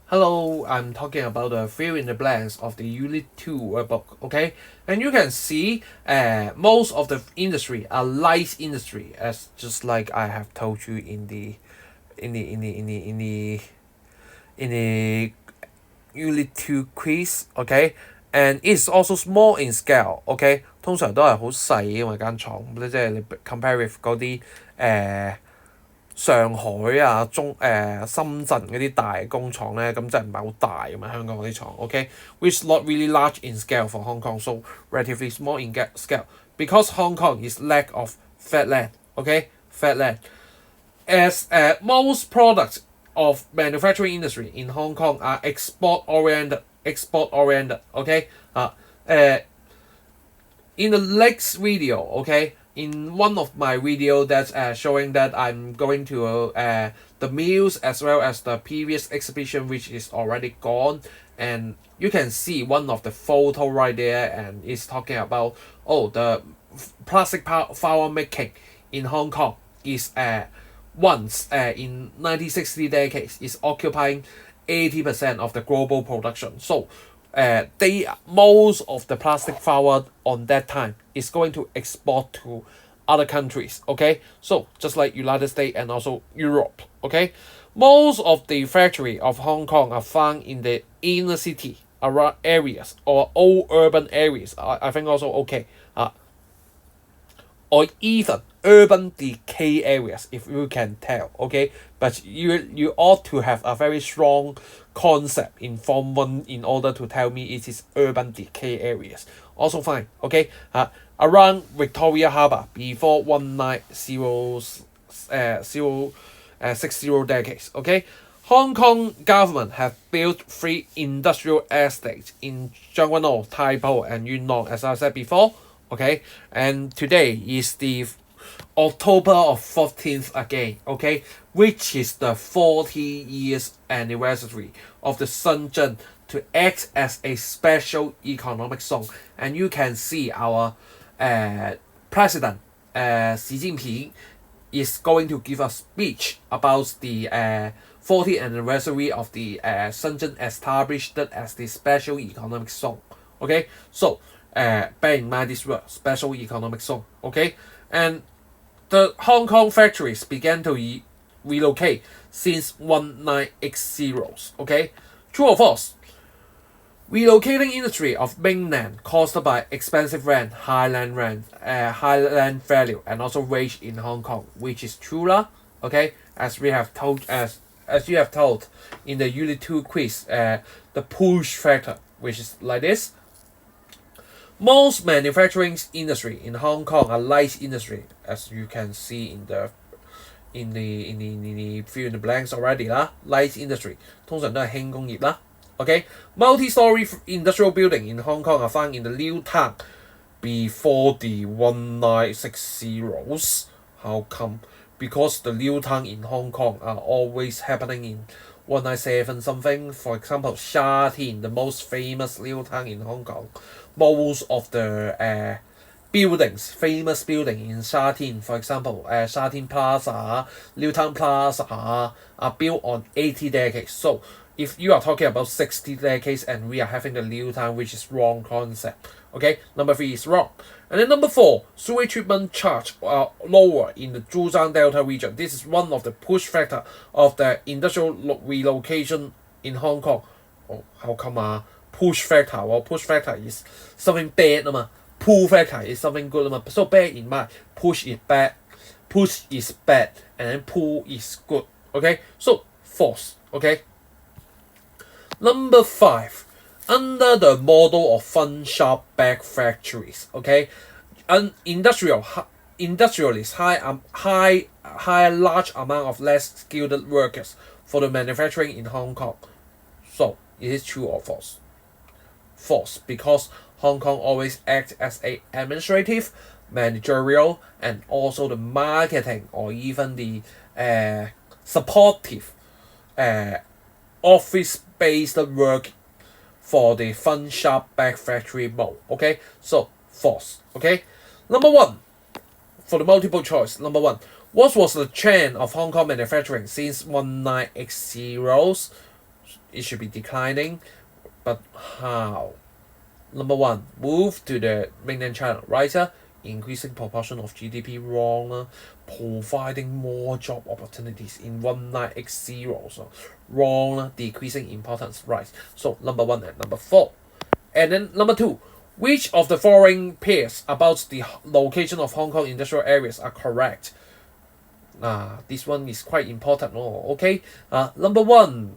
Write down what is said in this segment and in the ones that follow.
Hello, I'm talking about the fill in the blanks of the Unit 2 workbook, okay? And you can see most of the industry are light industry, as just like I have told you in the in the in the in the in the in the Unit 2 quiz, okay? And it's also small in scale, okay? 通常都係好細嘅，因為間廠，即係你 compare with 嗰啲上海啊、深圳嗰啲大工廠咧，咁真係唔係好大咁嘛，香港嗰啲廠，OK，which not really large in scale for Hong Kong, so relatively small in scale because Hong Kong is lack of fat land, OK，fat land. As most products of manufacturing industry in Hong Kong are export oriented, OK，in the next video, okay, in one of my video that's showing that I'm going to the mills as well as the previous exhibition which is already gone, and you can see one of the photo right there, and it's talking about the plastic flower making in Hong Kong is once in 1960 decades is occupying 80% of the global production. So they most of the plastic flower on that time is going to export to other countries, okay, so just like United States and also Europe, okay. Most of the factory of Hong Kong are found in the inner city around areas or old urban areas, I think also okay, or even urban decay areas if you can tell, okay, but you ought to have a very strong concept in form 1 in order to tell me it is urban decay areas, also fine, okay. Around Victoria Harbour before 1960 decades, okay. Hong Kong government have built 3 industrial estates in Zhangguanou, Tai Po and Yuen Long, as I said before, okay. And today is the October of 14th again, okay, which is the 40 years anniversary of the Shenzhen to act as a special economic zone. And you can see our president Xi Jinping is going to give a speech about the 40th anniversary of the Shenzhen established as the special economic zone, okay. So bear in mind this word, special economic zone, okay. And the Hong Kong factories began to relocate since 1980s, okay. True or false? Relocating industry of mainland caused by expensive rent, high land value, and also wage in Hong Kong, which is true lah, okay. As we have told, as you have told in the Unit 2 quiz, the push factor, which is like this. Most manufacturing industry in Hong Kong are light industry, as you can see in the fill in the blanks already 啦。Light industry 通常都係輕工業啦。Okay, multi-story industrial building in Hong Kong are found in the new town before the 1960s. How come? Because the new town in Hong Kong are always happening in 197 something. For example, Sha Tin, the most famous new town in Hong Kong. Most of the famous building in Sha Tin, for example, Sha Tin Plaza, New Town Plaza, are built on 80 decades. So if you are talking about 60 decades and we are having the new town, which is wrong concept. Okay, number 3 is wrong. And then number 4, sewage treatment charge are lower in the Zhujiang Delta region. This is one of the push factor of the industrial relocation in Hong Kong. Oh, how come push factor? Well, push factor is something bad pull factor is something good so bear in mind, push is bad, and then pull is good, okay. So false, okay. Number 5, under the model of fun shop bag factories, okay, an industrialists hire large amount of less skilled workers for the manufacturing in Hong Kong. So is it true or false? False, because Hong Kong always acts as a administrative, managerial, and also the marketing or even the supportive office-based work for the fun shop bag factory mode. Okay, so false. Okay, number 1 for the multiple choice. Number 1, what was the trend of Hong Kong manufacturing since 1980s? It should be declining, but how? Number one, move to the mainland China, right? Increasing proportion of GDP, wrong. Providing more job opportunities in 1980, so wrong. Decreasing importance, right? So number one and number four. And then number two, which of the following pairs about the location of Hong Kong industrial areas are correct? This one is quite important. Okay. Number one,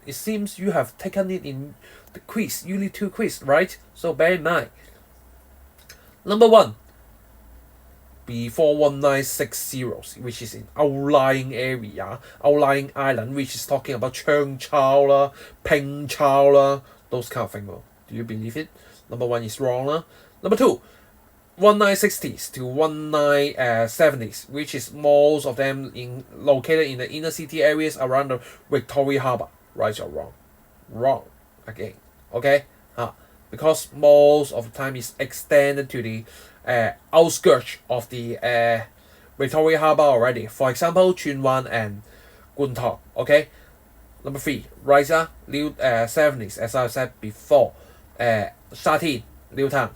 it seems you have taken it in the quiz, Unit 2 quiz, right? So bear in mind. Number one, before 1960, which is in outlying area, outlying island, which is talking about Cheung Chau la, Ping Chau la, those kind of things. Do you believe it? Number one is wrong. Number two, 1960s to 1970s, which is most of them located in the inner city areas around the Victoria Harbour. Right or wrong? Wrong again. Okay? Because most of the time is extended to the outskirts of the Victoria Harbour already. For example, Tsuen Wan and Kwun Tong. Okay? Number three, right, 70s, as I said before. Sha Tin, Liu Tang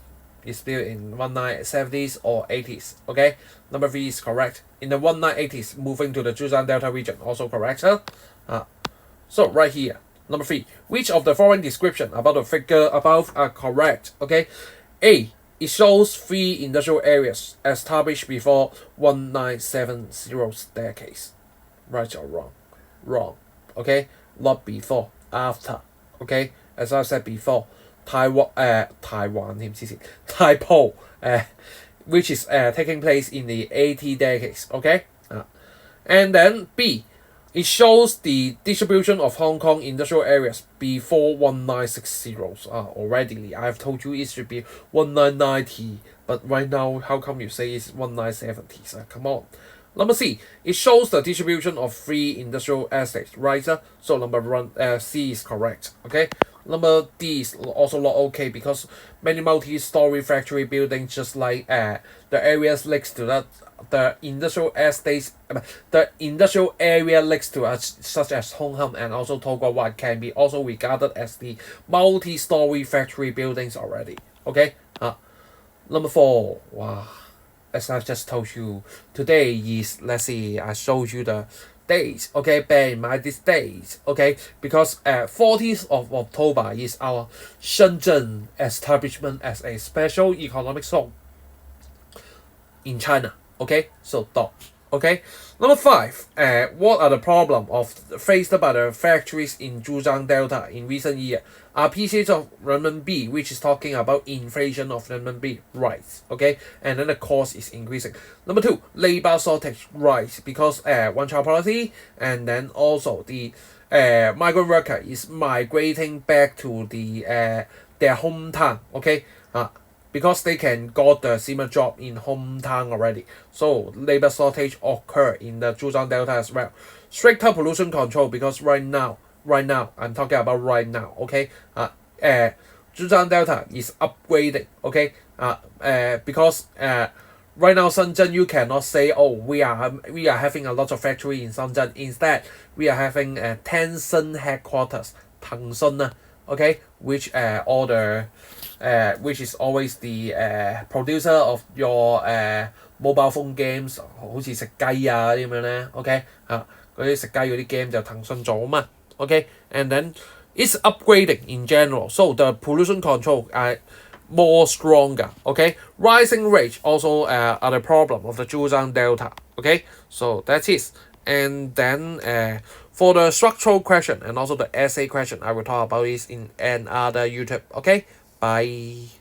is built in 1970s or 80s. Okay? Number three is correct. In the 1980s, moving to the Zhejiang Delta region, also correct. So right here, number three, which of the following description about the figure above are correct? Okay, A, it shows 3 industrial areas established before 1970's decades. Right or wrong? Wrong. Okay, not before, after. Okay, as I said before, Taiwan, Taipo, which is taking place in the 80 decades. Okay, and then B, it shows the distribution of Hong Kong industrial areas before 1960. Already, I have told you it should be 1990, but right now, how come you say it's 1970s? Come on. Number C, it shows the distribution of 3 industrial estates, right? So number one, C is correct. Okay. Number D is also not okay because many multi-story factory buildings, just like the areas next to that, the industrial estates, the industrial area next to us, such as Hong Kong and also To Kwa Wan, can be also regarded as the multi-story factory buildings already. Okay. Number 4. Wow. As I just told you, today is, let's see, I showed you the dates. Okay, bear in mind these dates. Okay, because 14th of October is our Shenzhen establishment as a special economic zone in China. Okay, so dot. Okay, number 5. What are the problems faced by the factories in Zhejiang Delta in recent years? Appreciation of renminbi, which is talking about inflation of renminbi, right? Okay, and then the cost is increasing. Number 2, labor shortage, right? Because one-child policy, and then also the migrant worker is migrating back to the their hometown. Okay, because they can got the similar job in hometown already. So labor shortage occur in the Zhejiang Delta as well. Stricter pollution control, because right now I'm talking about right now. Okay, Zhejiang Delta is upgrading. Okay, because right now Shenzhen, you cannot say, oh, we are having a lot of factory in Shenzhen. Instead, we are having Tencent headquarters, Tencent, okay, which all the which is always the producer of your mobile phone games， 好似食雞啊啲咁樣咧 ，OK 嗰啲食雞嗰啲 game 就騰訊做啊嘛 ，OK，and then it's upgrading in general, so the pollution control are more stronger, okay. Rising rate also are the problem of the Zhejiang Delta, okay. So that's it. And then for the structural question and also the essay question, I will talk about this in another YouTube. Okay, bye.